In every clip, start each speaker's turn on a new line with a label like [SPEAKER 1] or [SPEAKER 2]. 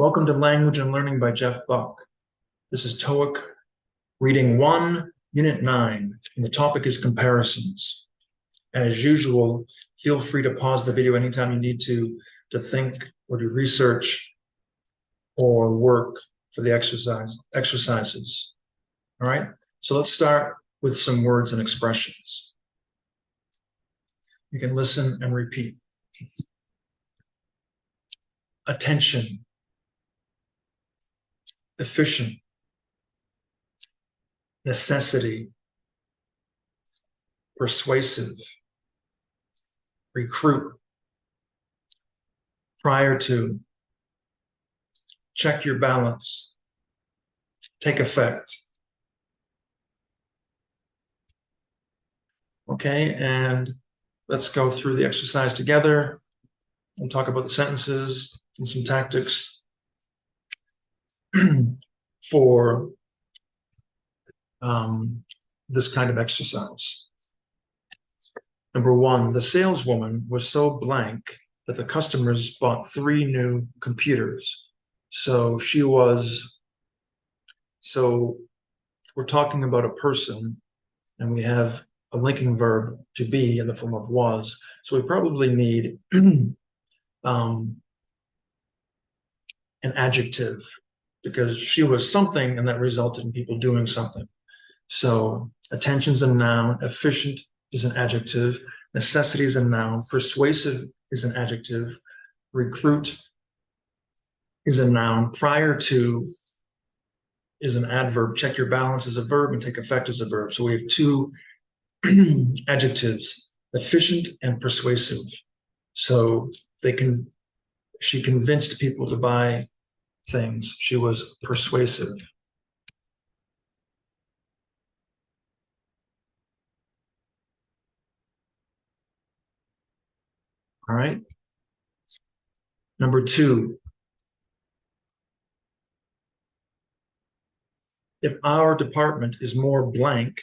[SPEAKER 1] Welcome to Language and Learning by Jeff Buck. This is TOEIC Reading 1, Unit 9, and the topic is comparisons. As usual, feel free to pause the video anytime you need to think or do research or work for the exercises. All right, so let's start with some words and expressions. You can listen and repeat. Attention, efficient, necessity, persuasive, recruit, prior to, check your balance, take effect. Okay, and let's go through the exercise together and talk about the sentences and some tactics for this kind of exercise. Number 1, the saleswoman was so blank that the customers bought 3 new computers. So we're talking about a person, and we have a linking verb to be in the form of was. So we probably need an adjective, because she was something and that resulted in people doing something. So attention is a noun, efficient is an adjective, necessity is a noun, persuasive is an adjective, recruit is a noun, prior to is an adverb, check your balance is a verb, and take effect is a verb. So we have 2 adjectives, efficient and persuasive. So she convinced people to buy things. She was persuasive. All right. Number 2. If our department is more blank,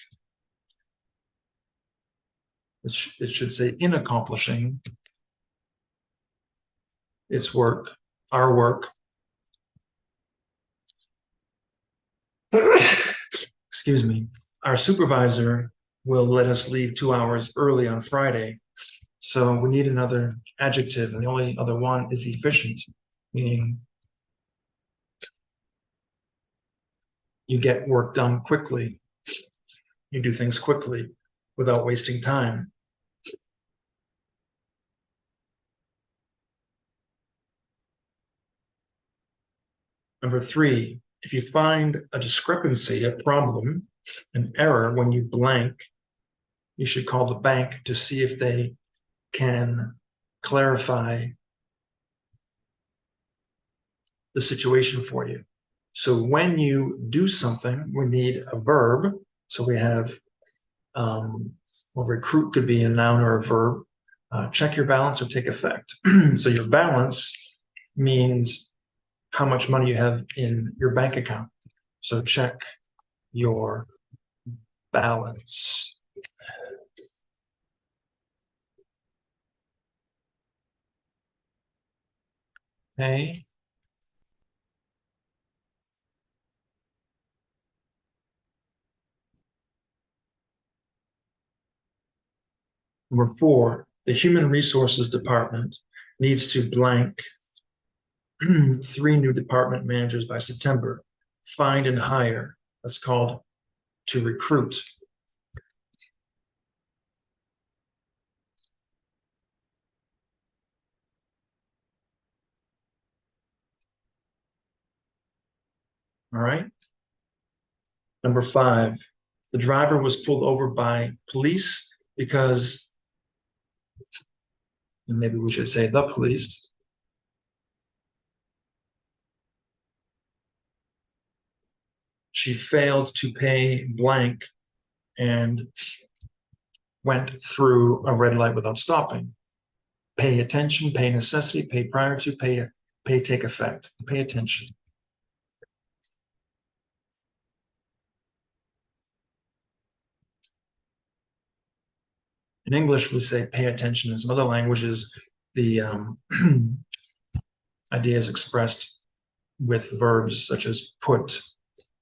[SPEAKER 1] it should say in accomplishing its work, our work. Excuse me. Our supervisor will let us leave 2 hours early on Friday. So we need another adjective, and the only other one is efficient, meaning you get work done quickly. You do things quickly without wasting time. Number 3, if you find a discrepancy, a problem, an error when you blank, you should call the bank to see if they can clarify the situation for you. So when you do something, we need a verb. So we have, recruit could be a noun or a verb. Check your balance or take effect. So your balance means how much money you have in your bank account. So check your balance. Okay. Number 4, the Human Resources Department needs to blank 3 new department managers by September. Find and hire. That's called to recruit. All right. Number 5, the driver was pulled over by police because, and maybe we should say the police, she failed to pay blank and went through a red light without stopping. Pay attention, pay necessity, pay prior to, pay take effect. Pay attention. In English, we say pay attention. In some other languages, the idea is expressed with verbs such as put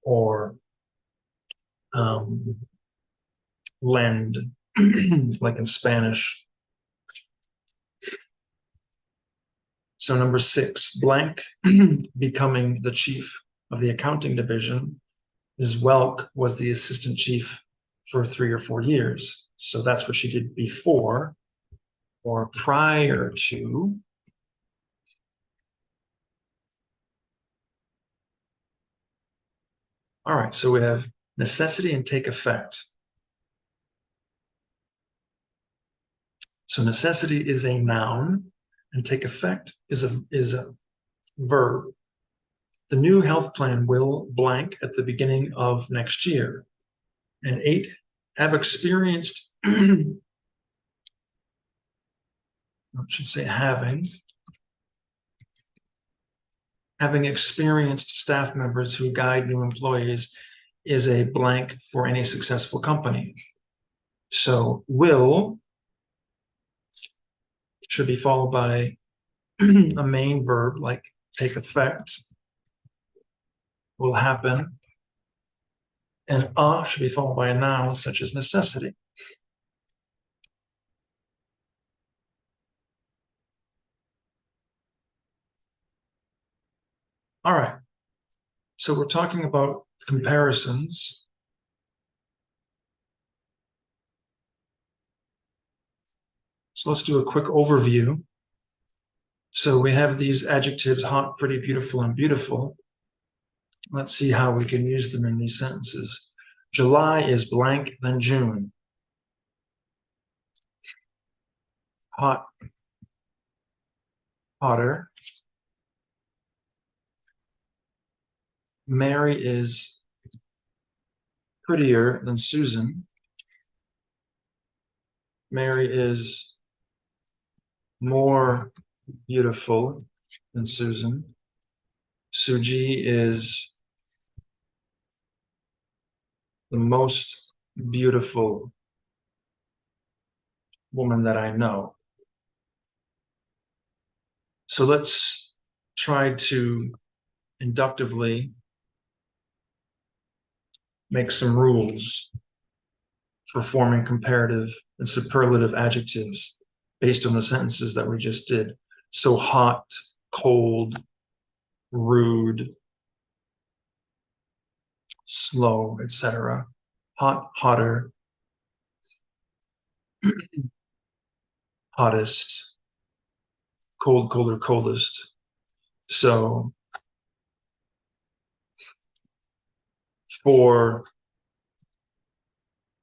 [SPEAKER 1] or lend, like in Spanish. So number 6, blank becoming the chief of the accounting division. Ms. Welk was the assistant chief for 3 or 4 years. So that's what she did before or prior to. All right, so we have necessity and take effect. So necessity is a noun and take effect is a verb. The new health plan will blank at the beginning of next year. And 8, have experienced, I should say having experienced staff members who guide new employees is a blank for any successful company. So will should be followed by a main verb like take effect, will happen, and should be followed by a noun such as necessity. All right, so we're talking about comparisons. So let's do a quick overview. So we have these adjectives, hot, pretty, beautiful, and beautiful. Let's see how we can use them in these sentences. July is blank than June. Hot, hotter. Mary is prettier than Susan. Mary is more beautiful than Susan. Suji is the most beautiful woman that I know. So let's try to inductively make some rules for forming comparative and superlative adjectives based on the sentences that we just did. So hot, cold, rude, slow, etc. Hot, hotter, hottest, cold, colder, coldest. So for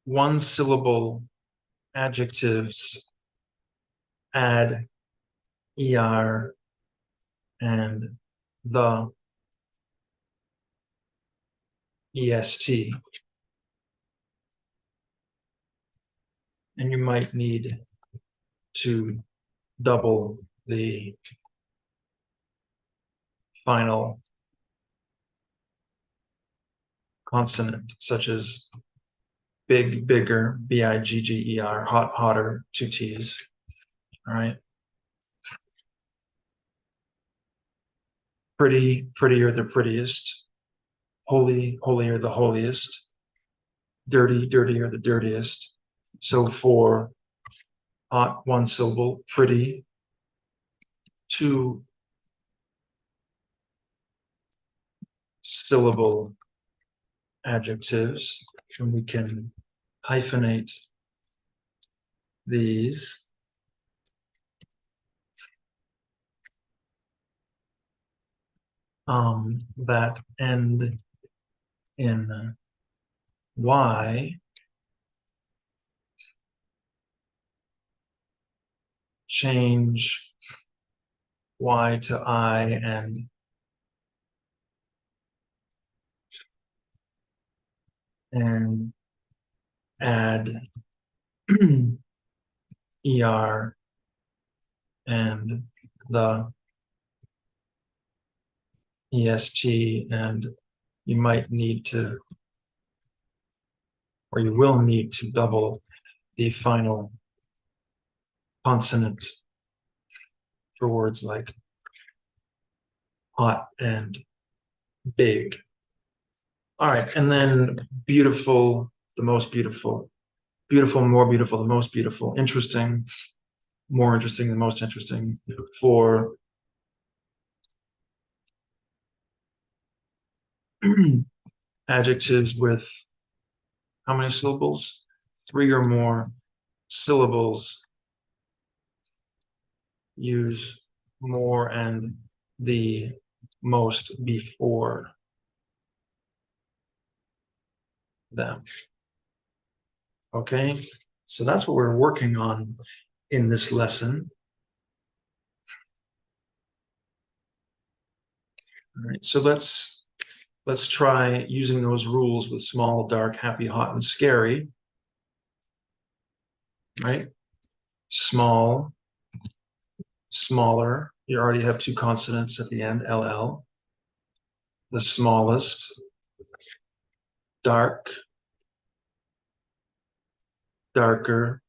[SPEAKER 1] one syllable adjectives, add er and the est. And you might need to double the final consonant, such as big, bigger, bigger, hot, hotter, 2 T's. All right. Pretty, prettier, the prettiest. Holy, holier, the holiest. Dirty, dirtier, the dirtiest. So for hot, 1 syllable, pretty, 2 syllable adjectives, and we can hyphenate these. That end in Y, change Y to I and add er and the est, and you might need to, or you will need to double the final consonant for words like hot and big. All right, and then beautiful, the most beautiful, beautiful, more beautiful, the most beautiful, interesting, more interesting, the most interesting. For adjectives with how many syllables? 3 or more syllables, use more and the most before them. Okay, so that's what we're working on in this lesson. All right, so let's try using those rules with small, dark, happy, hot, and scary. Right? Small, smaller. You already have 2 consonants at the end, LL. The smallest. Dark, darker,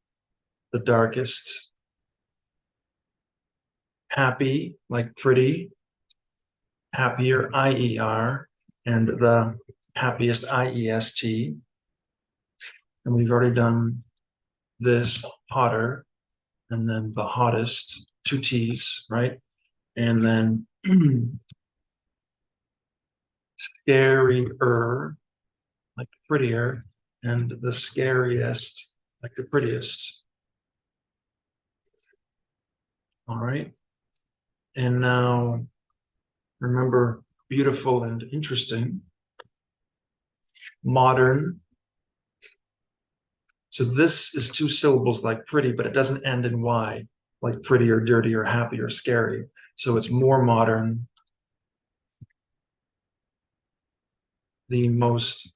[SPEAKER 1] the darkest. Happy, like pretty, happier, IER, and the happiest, IEST. And we've already done this, hotter, and then the hottest, 2 T's, right? And then scarier, like prettier, and the scariest, like the prettiest. All right. And now remember beautiful and interesting. Modern. So this is 2 syllables like pretty, but it doesn't end in Y, like pretty or dirty or happy or scary. So it's more modern. The most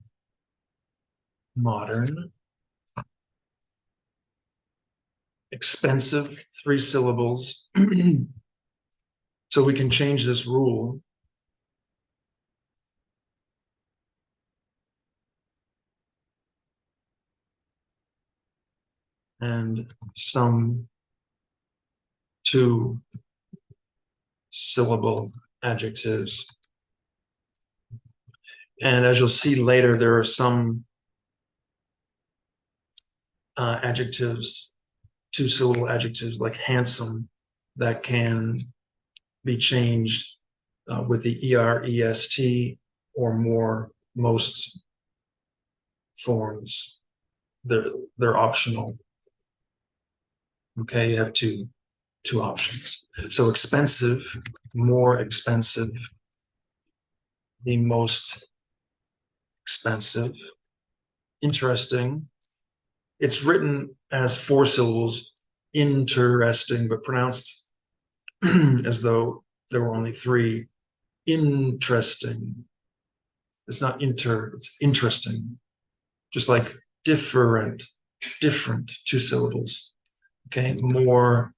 [SPEAKER 1] modern. Expensive, 3 syllables. So we can change this rule. And some 2 syllable adjectives. And as you'll see later, there are some adjectives, 2 syllable adjectives like handsome, that can be changed with the ER-EST or more, most forms. They're optional. Okay, you have two options. So expensive, more expensive, the most expensive. Interesting. It's written as 4 syllables, interesting, but pronounced as though there were only 3. Interesting. It's not it's interesting. Just like different, 2 syllables. Okay, more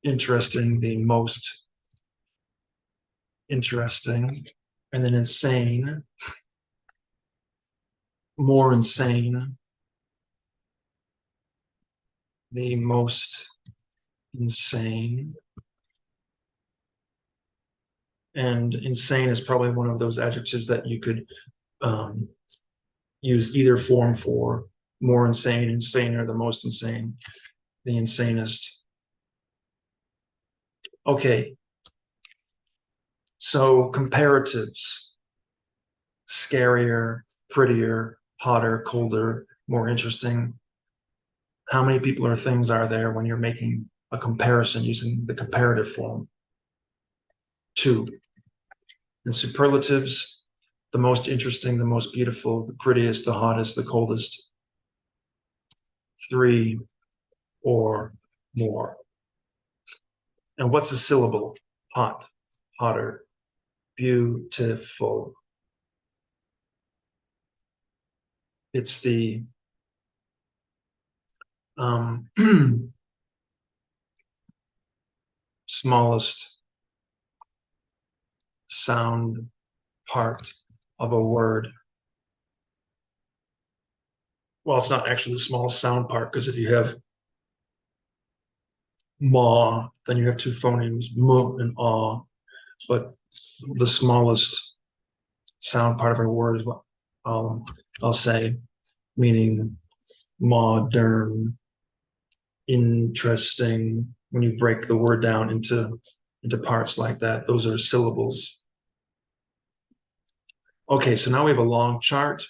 [SPEAKER 1] interesting, the most interesting. And then insane, more insane, the most insane. And insane is probably one of those adjectives that you could use either form for. More insane, insaner, the most insane, the insanest. Okay, so comparatives: scarier, prettier, hotter, colder, more interesting. How many people or things are there when you're making a comparison using the comparative form? 2. And superlatives: the most interesting, the most beautiful, the prettiest, the hottest, the coldest. 3 or more. And what's a syllable? Hot, hotter, beautiful. It's the smallest sound part of a word. Well, it's not actually the smallest sound part, because if you have ma, then you have 2 phonemes, m and ah. but the smallest sound part of a word is what I'll say, meaning modern, interesting. When you break the word down into parts like that, those are syllables. Okay, so now we have a long chart.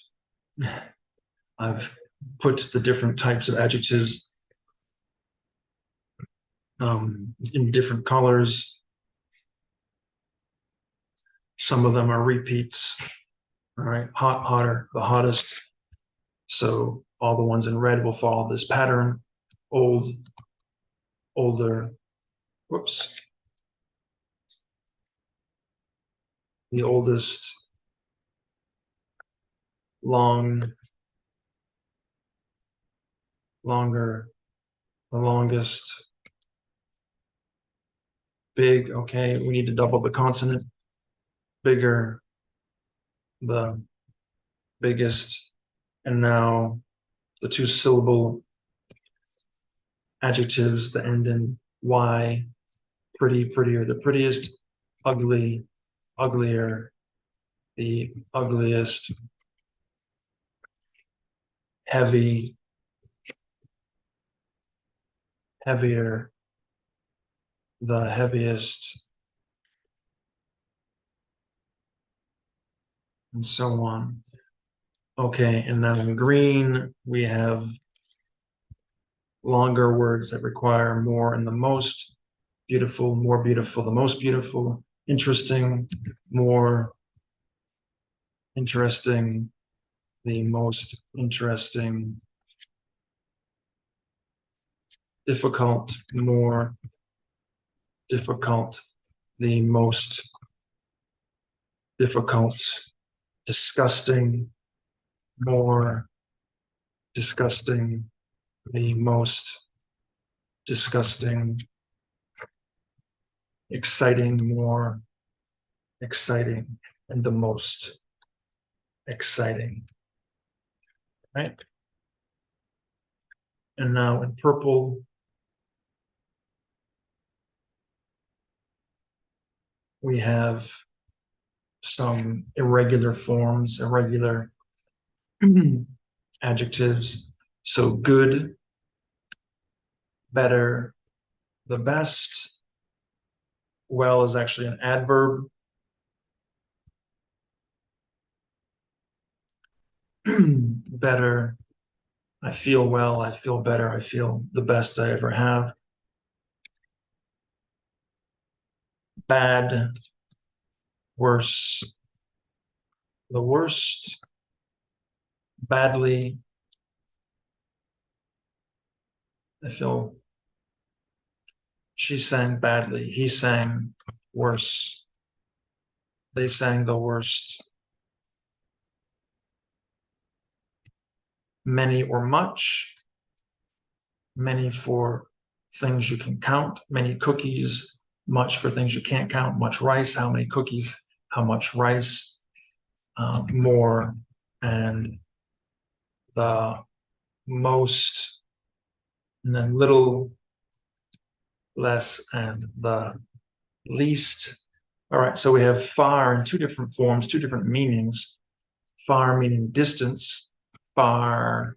[SPEAKER 1] I've put the different types of adjectives in different colors. Some of them are repeats. All right, hot, hotter, the hottest. So all the ones in red will follow this pattern. Old, older, whoops. The oldest, long, longer, the longest, big, okay, we need to double the consonant, bigger, the biggest, and now the two syllable adjectives that end in Y, pretty, prettier, the prettiest, ugly, uglier, the ugliest, heavy, heavier, the heaviest, and so on. Okay, and now in green, we have longer words that require more, and the most beautiful, more beautiful, the most beautiful, interesting, more interesting, the most interesting, difficult, more difficult, the most difficult, disgusting, more disgusting, the most disgusting, exciting, more exciting, and the most exciting, right? And now in purple, we have some irregular forms, irregular adjectives. So good, better, the best. Well is actually an adverb. Better, I feel well, I feel better, I feel the best I ever have. Bad, worse, the worst. Badly, I feel she sang badly, he sang worse, they sang the worst. Many or much, many for things you can count, many cookies, much for things you can't count, much rice, how many cookies, how much rice, more, and the most, and then little, less, and the least. All right, so we have far in two different forms, two different meanings. Far meaning distance, farther,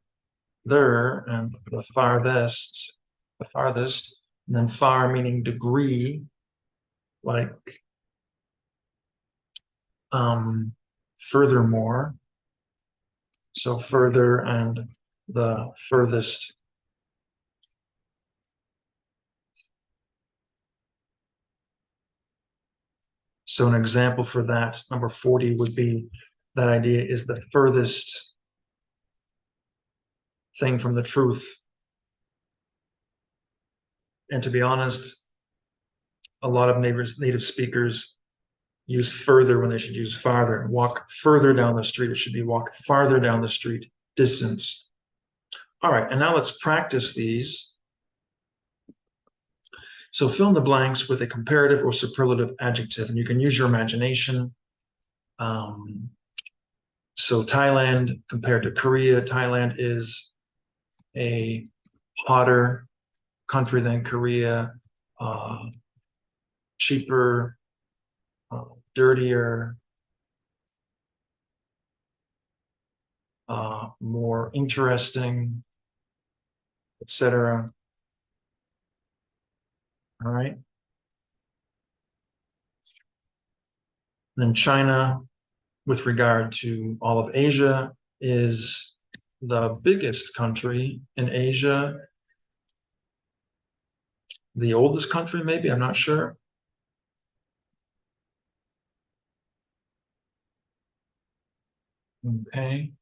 [SPEAKER 1] and the farthest, and then far meaning degree, like furthermore. So further and the furthest. So an example for that, number 40, would be that idea is the furthest thing from the truth. And to be honest, a lot of native speakers use further when they should use farther. Walk further down the street. It should be walk farther down the street, distance. All right, and now let's practice these. So fill in the blanks with a comparative or superlative adjective, and you can use your imagination. So Thailand compared to Korea, Thailand is a hotter country than Korea, cheaper, dirtier, more interesting, etc. All right. And then China, with regard to all of Asia, is the biggest country in Asia. The oldest country, maybe, I'm not sure. Okay.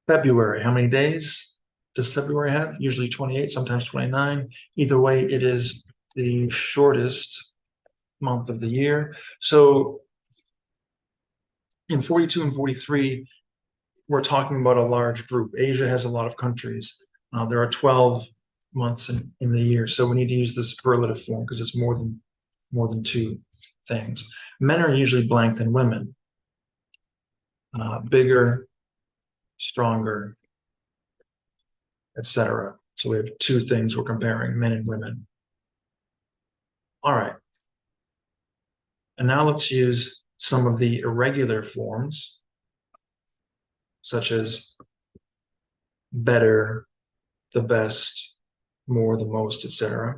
[SPEAKER 1] February, how many days does February have? Usually 28, sometimes 29. Either way, it is the shortest month of the year. So in 42 and 43, we're talking about a large group. Asia has a lot of countries. There are 12 months in the year, so we need to use the superlative form because it's more than two things. Men are usually blank than women. Bigger, stronger, etc. So we have two things we're comparing, men and women. All right. And now let's use some of the irregular forms, such as better, the best, more, the most, etc.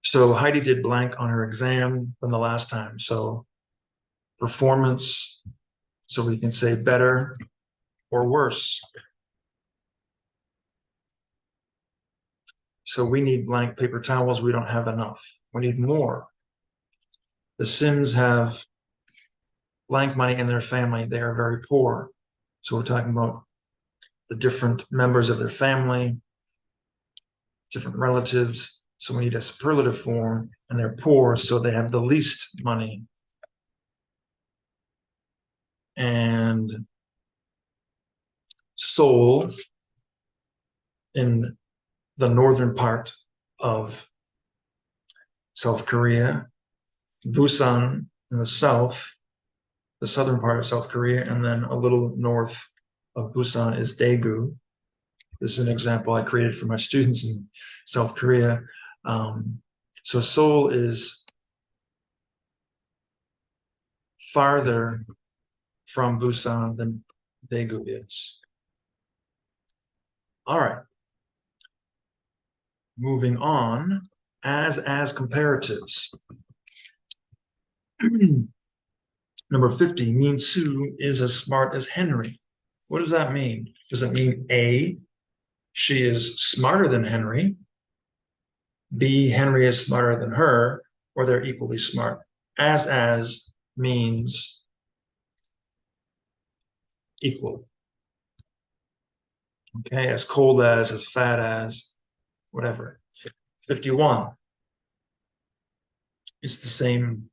[SPEAKER 1] So Heidi did blank on her exam than the last time. So performance, so we can say better or worse. So we need blank paper towels. We don't have enough. We need more. The Sims have blank money in their family. They are very poor. So we're talking about the different members of their family, different relatives. So we need a superlative form, and they're poor, so they have the least money. And Seoul, in the northern part of South Korea, Busan in the south, the southern part of South Korea, and then a little north of Busan is Daegu. This is an example I created for my students in South Korea. So Seoul is farther from Busan than Daegu is. All right. Moving on, as comparatives. Number 50, Min Soo is as smart as Henry. What does that mean? Does it mean A, she is smarter than Henry, B, Henry is smarter than her, or they're equally smart? As means equal. Okay, as cold as fat as, whatever. 51. It's the same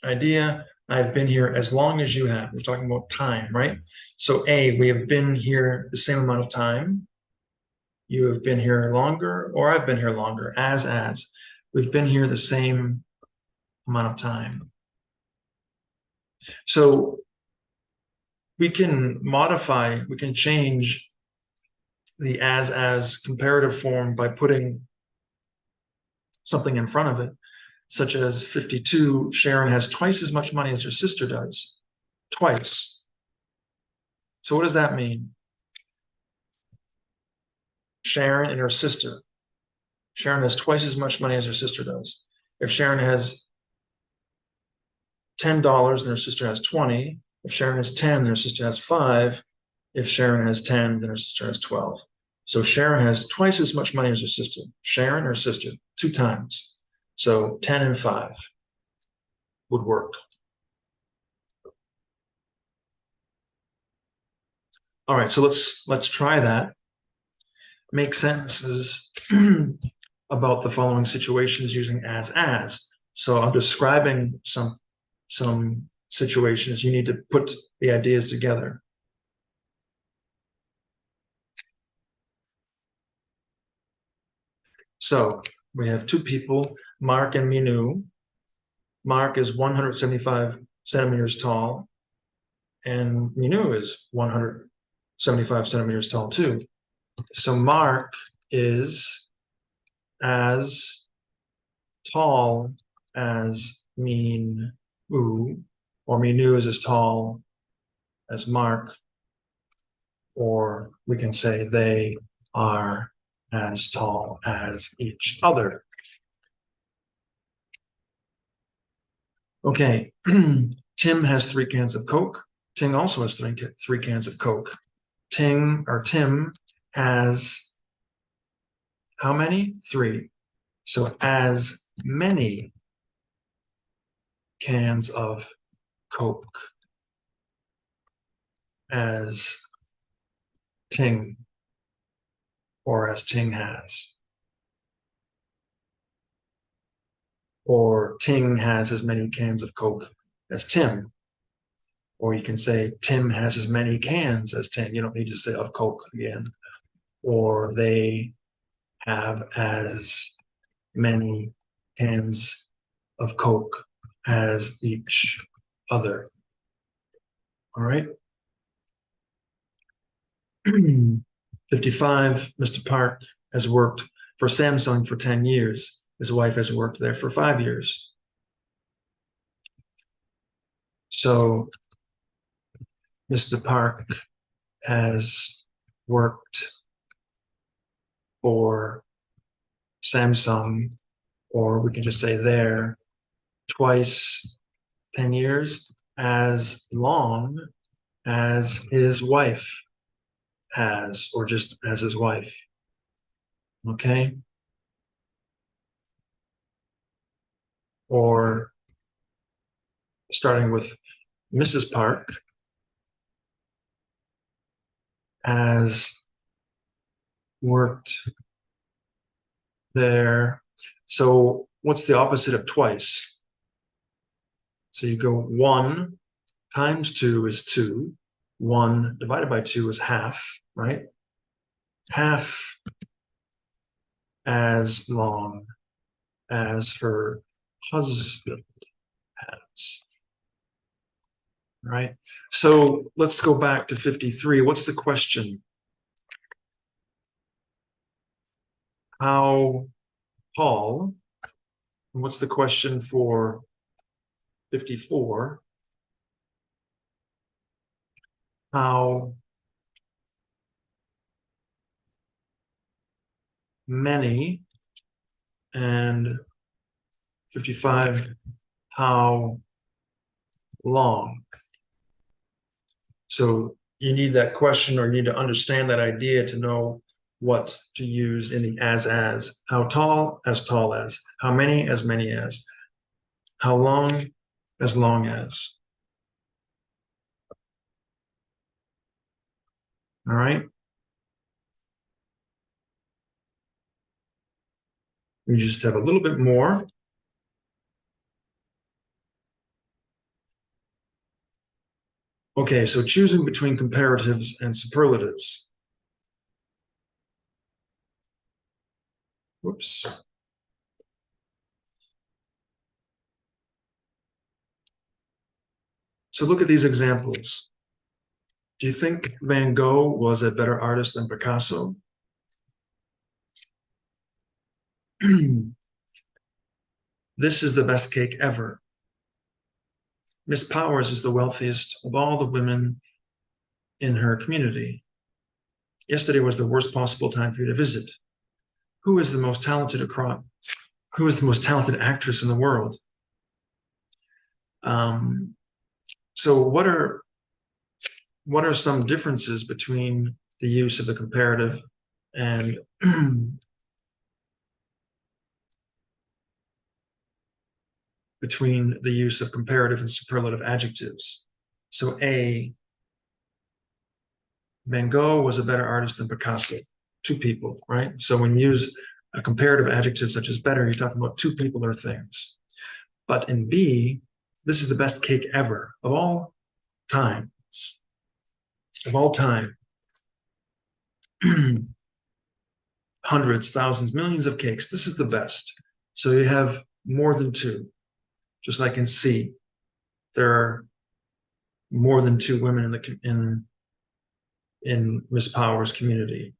[SPEAKER 1] idea. I've been here as long as you have. We're talking about time, right? So A, we have been here the same amount of time. You have been here longer, or I've been here longer. As. We've been here the same amount of time. So we can modify, we can change the as comparative form by putting something in front of it, such as 52, Sharon has twice as much money as her sister does. Twice. So what does that mean? Sharon and her sister. Sharon has twice as much money as her sister does. If Sharon has $10 and her sister has 20, if Sharon has 10, then her sister has 5. If Sharon has 10, then her sister has 12. So Sharon has twice as much money as her sister. Sharon, her sister, 2 times. So 10 and 5 would work. All right, so let's try that. Make sentences about the following situations using as. So I'm describing some situations. You need to put the ideas together. So we have 2 people, Mark and Minu. Mark is 175 centimeters tall, and Minu is 100 75 centimeters tall too. So Mark is as tall as Minu, or Minu is as tall as Mark, or we can say they are as tall as each other. Okay, Tim has 3 cans of Coke. Ting also has three cans of Coke. Tim has how many? 3. So as many cans of Coke as Ting, or as Ting has. Or Ting has as many cans of Coke as Tim. Or you can say Tim has as many cans as Ting. You don't need to say of Coke again. Or they have as many cans of Coke as each other. All right. 55, Mr. Park has worked for Samsung for 10 years. His wife has worked there for 5 years. So Mr. Park has worked for Samsung, or we can just say there, twice 10 years, as long as his wife has, or just as his wife. Okay? Or starting with Mrs. Park has worked there. So what's the opposite of twice? So you go 1 times 2 is 2. 1 divided by 2 is half, right? Half as long as her husband has. Right? So let's go back to 53. What's the question? How tall? And what's the question for 54? How many? And 55, how long? So you need that question, or you need to understand that idea to know what to use in the as. How tall? As tall as. How many? As many as. How long? As long as. All right. We just have a little bit more. Okay, so choosing between comparatives and superlatives. Whoops. So look at these examples. Do you think Van Gogh was a better artist than Picasso? This is the best cake ever. Miss Powers is the wealthiest of all the women in her community. Yesterday was the worst possible time for you to visit. Who is the most talented Who is the most talented actress in the world? So what are some differences between the use of the comparative and between the use of comparative and superlative adjectives? So A, Van Gogh was a better artist than Picasso. 2 people, right? So when you use a comparative adjective such as better, you're talking about 2 people or things. But in B, this is the best cake ever of all times. Of all time. Hundreds, thousands, millions of cakes. This is the best. So you have more than 2. Just like in C, there are more than 2 women in Miss Power's community.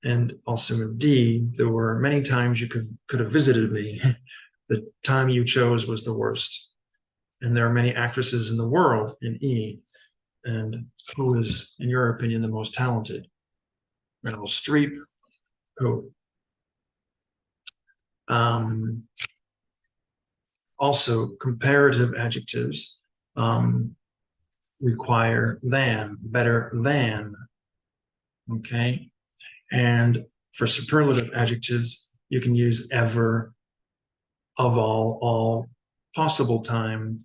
[SPEAKER 1] And also in D, there were many times you could have visited me. The time you chose was the worst. And there are many actresses in the world in E. And who is, in your opinion, the most talented? Meryl Streep. Who? Also, comparative adjectives require than, better than. Okay. And for superlative adjectives, you can use ever, of all possible time,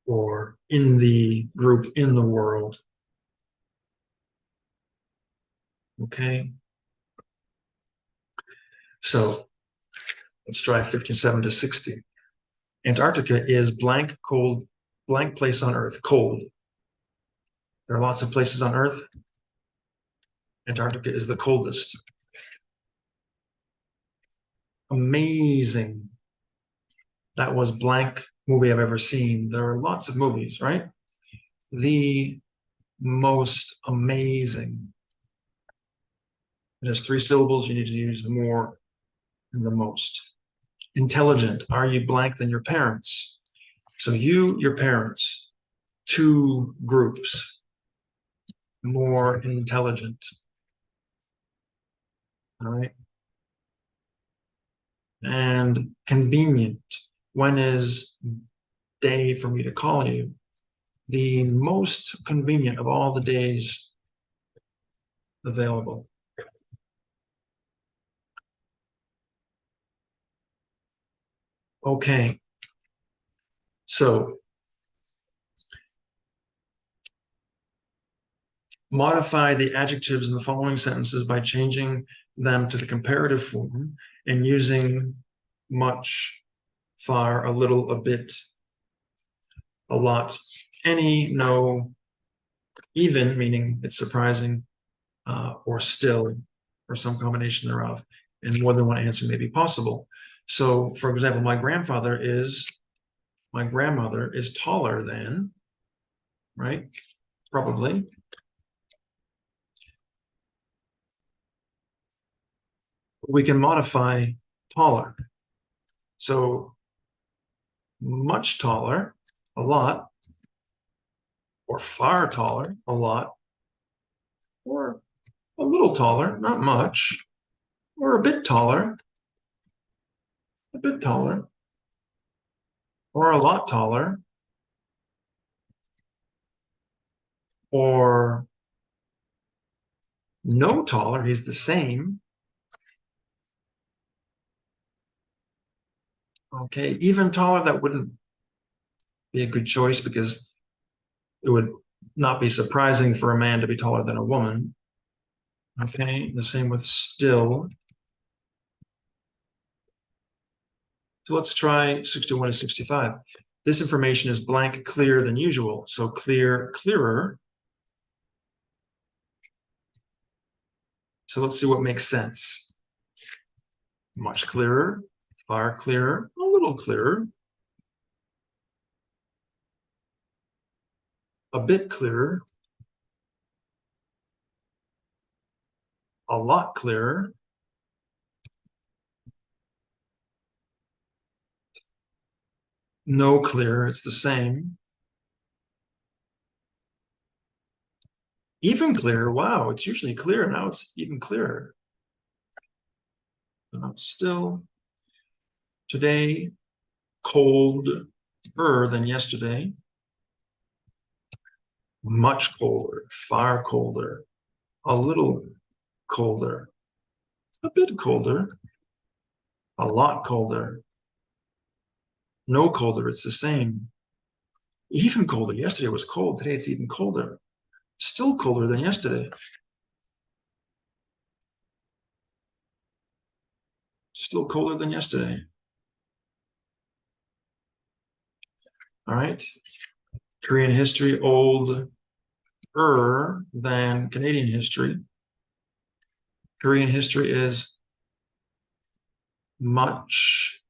[SPEAKER 1] or in the group, in the world. Okay. So let's try 57 to 60. Antarctica is blank, cold, blank place on Earth, cold. There are lots of places on Earth. Antarctica is the coldest. Amazing. That was blank movie I've ever seen. There are lots of movies, right? The most amazing. It has 3 syllables. You need to use more than the most. Intelligent. Are you blank than your parents? So you, your parents, 2 groups. More intelligent. All right. And convenient. When is day for me to call you? The most convenient of all the days available. Okay. So modify the adjectives in the following sentences by changing them to the comparative form and using much, far, a little, a bit, a lot, any, no, even, meaning it's surprising, or still, or some combination thereof, and more than one answer may be possible. So, for example, my grandmother is taller than, right? Probably. We can modify taller. So much taller, a lot, or far taller, a lot, or a little taller, not much, or a bit taller, or a lot taller, or no taller, he's the same. Okay, even taller, that wouldn't be a good choice because it would not be surprising for a man to be taller than a woman. Okay, the same with still. So let's try 61 to 65. This information is blank, clearer than usual. So clear, clearer. So let's see what makes sense. Much clearer, far clearer, a little clearer, a bit clearer, a lot clearer, no clearer, it's the same. Even clearer, wow, it's usually clear, now it's even clearer. But still, today, colder than yesterday, much colder, far colder, a little colder, a bit colder, a lot colder, no colder, it's the same. Even colder, yesterday was cold, today it's even colder. Still colder than yesterday. Still colder than yesterday. All right. Korean history, older than Canadian history. Korean history is much,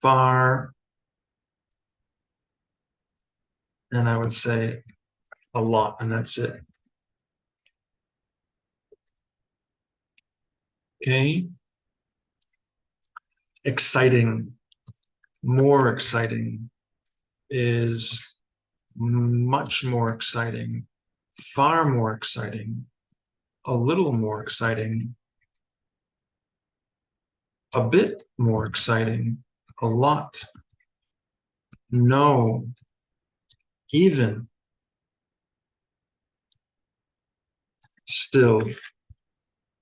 [SPEAKER 1] far, and I would say a lot, and that's it. Okay. Exciting, more exciting is much more exciting, far more exciting, a little more exciting, a bit more exciting, a lot, no, even, still.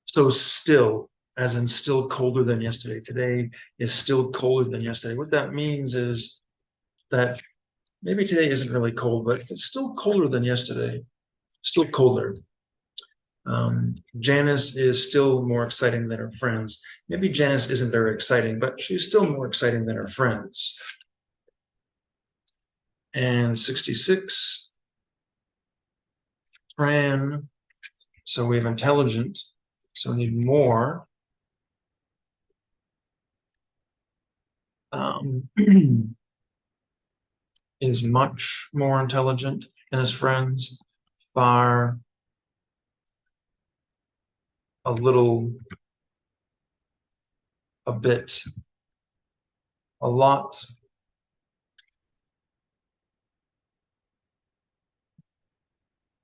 [SPEAKER 1] So still, as in still colder than yesterday. Today is still colder than yesterday. What that means is that maybe today isn't really cold, but it's still colder than yesterday. Still colder. Janice is still more exciting than her friends. Maybe Janice isn't very exciting, but she's still more exciting than her friends. And 66, Fran. So we have intelligent. So we need more. Is much more intelligent than his friends. Far, a little, a bit, a lot,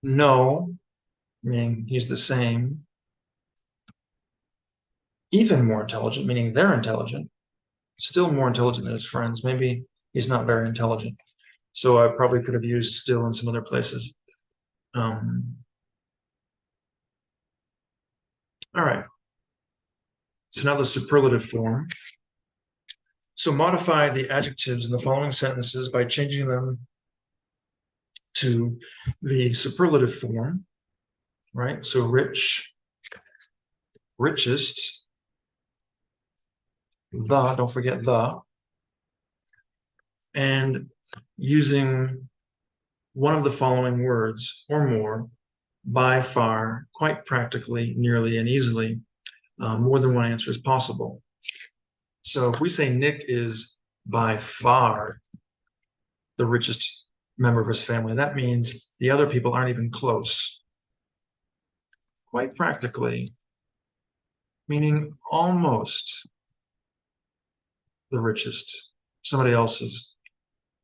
[SPEAKER 1] no, meaning he's the same, even more intelligent, meaning they're intelligent, still more intelligent than his friends. Maybe he's not very intelligent. So I probably could have used still in some other places. All right. So now the superlative form. So modify the adjectives in the following sentences by changing them to the superlative form, right? So rich, richest, the, don't forget the, and using one of the following words or more, by far, quite practically, nearly, and easily. More than one answer is possible. So if we say Nick is by far the richest member of his family, that means the other people aren't even close. Quite practically, meaning almost the richest. Somebody else's,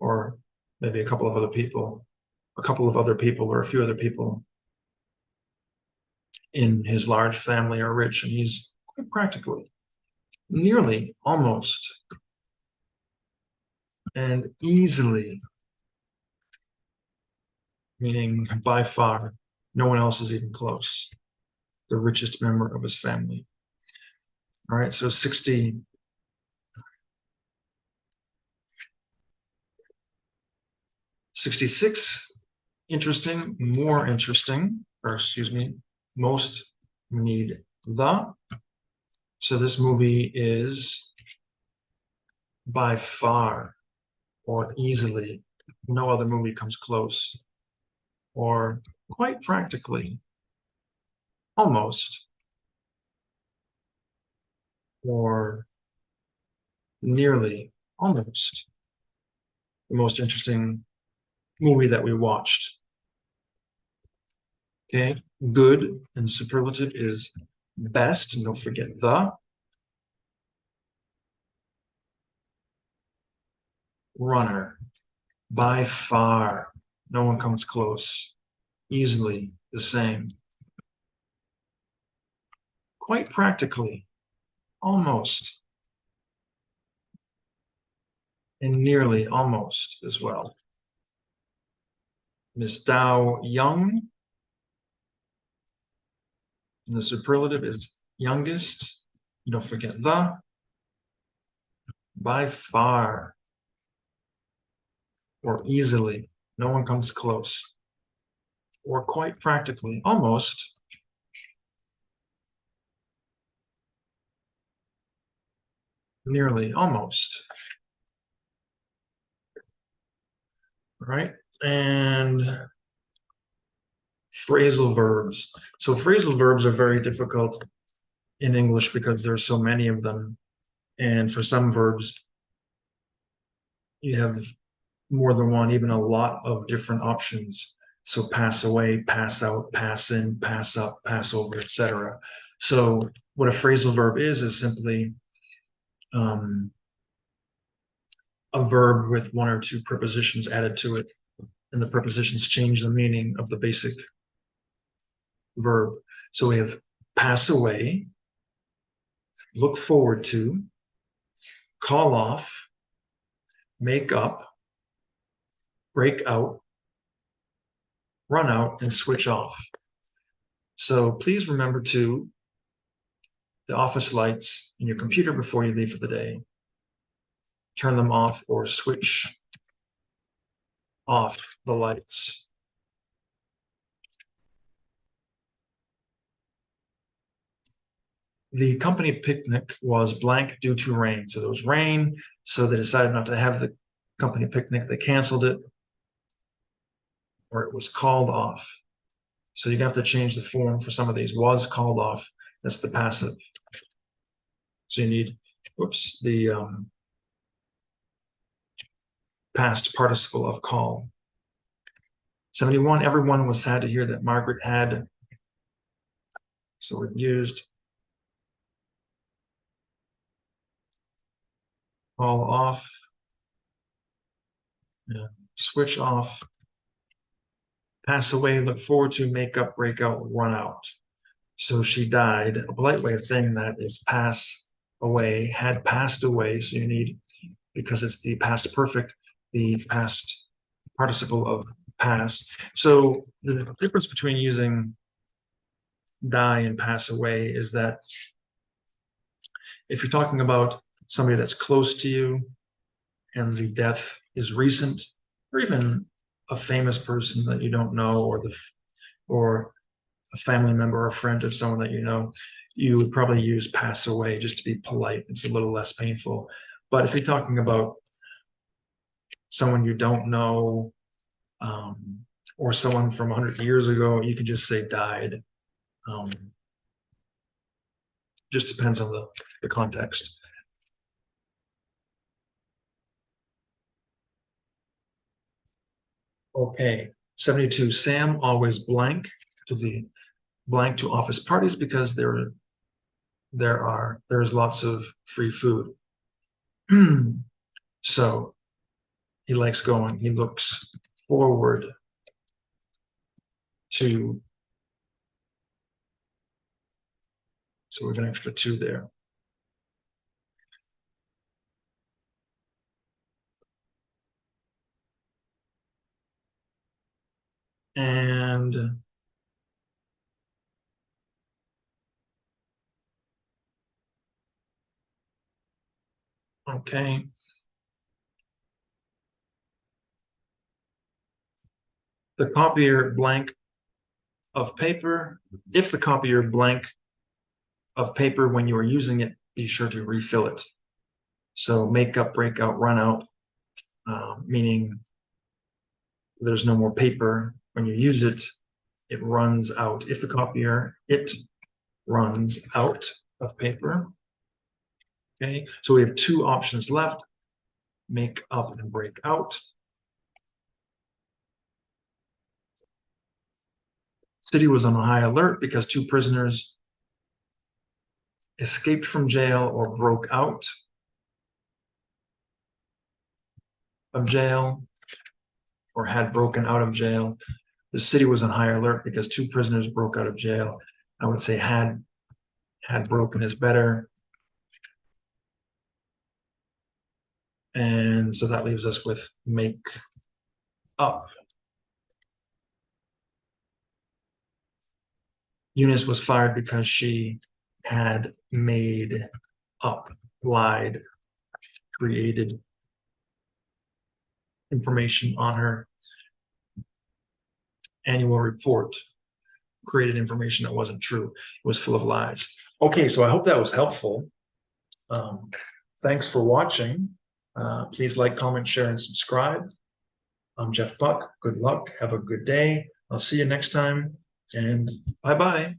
[SPEAKER 1] or maybe a couple of other people, or a few other people in his large family are rich, and he's quite practically, nearly, almost, and easily, meaning by far, no one else is even close, the richest member of his family. All right, so 66, interesting, more interesting, or excuse me, most need the. So this movie is by far or easily, no other movie comes close, or quite practically, almost, or nearly, almost, the most interesting movie that we watched. Okay, good and superlative is best, and don't forget the. Runner, by far, no one comes close, easily the same. Quite practically, almost, and nearly almost as well. Miss Dow Young, and the superlative is youngest. Don't forget the. By far, or easily, no one comes close, or quite practically, almost, nearly, almost. Right? And phrasal verbs. So phrasal verbs are very difficult in English because there are so many of them. And for some verbs, you have more than one, even a lot of different options. So pass away, pass out, pass in, pass up, pass over, etc. So what a phrasal verb is simply a verb with one or two prepositions added to it, and the prepositions change the meaning of the basic verb. So we have pass away, look forward to, call off, make up, break out, run out, and switch off. So please remember to the office lights in your computer before you leave for the day. Turn them off or switch off the lights. The company picnic was blank due to rain. So there was rain, so they decided not to have the company picnic. They canceled it, or it was called off. So you're gonna have to change the form for some of these. Was called off. That's the passive. So you need, whoops, the past participle of call. 71, everyone was sad to hear that Margaret had. So we've used call off, switch off, pass away, look forward to, make up, break out, run out. So she died. A polite way of saying that is pass away, had passed away. So you need, because it's the past perfect, the past participle of pass. So the difference between using die and pass away is that if you're talking about somebody that's close to you and the death is recent, or even a famous person that you don't know, or a family member or friend of someone that you know, you would probably use pass away just to be polite. It's a little less painful. But if you're talking about someone you don't know, or someone from 100 years ago, you can just say died. Just depends on the context. Okay, 72, Sam always blank to office parties because there's lots of free food. So he likes going, he looks forward to, so we have an extra 2 there. And okay. The copier blank of paper. If the copier blank of paper when you are using it, be sure to refill it. So make up, break out, run out, meaning there's no more paper. When you use it, it runs out. If the copier, it runs out of paper. Okay, so we have 2 options left, make up and break out. City was on a high alert because 2 prisoners escaped from jail or broke out of jail or had broken out of jail. The city was on high alert because 2 prisoners broke out of jail. I would say had broken is better. And so that leaves us with make up. Eunice was fired because she had made up, lied, created information on her annual report, created information that wasn't true. It was full of lies. Okay, so I hope that was helpful. Thanks for watching. Please like, comment, share, and subscribe. I'm Jeff Buck. Good luck. Have a good day. I'll see you next time, and bye-bye.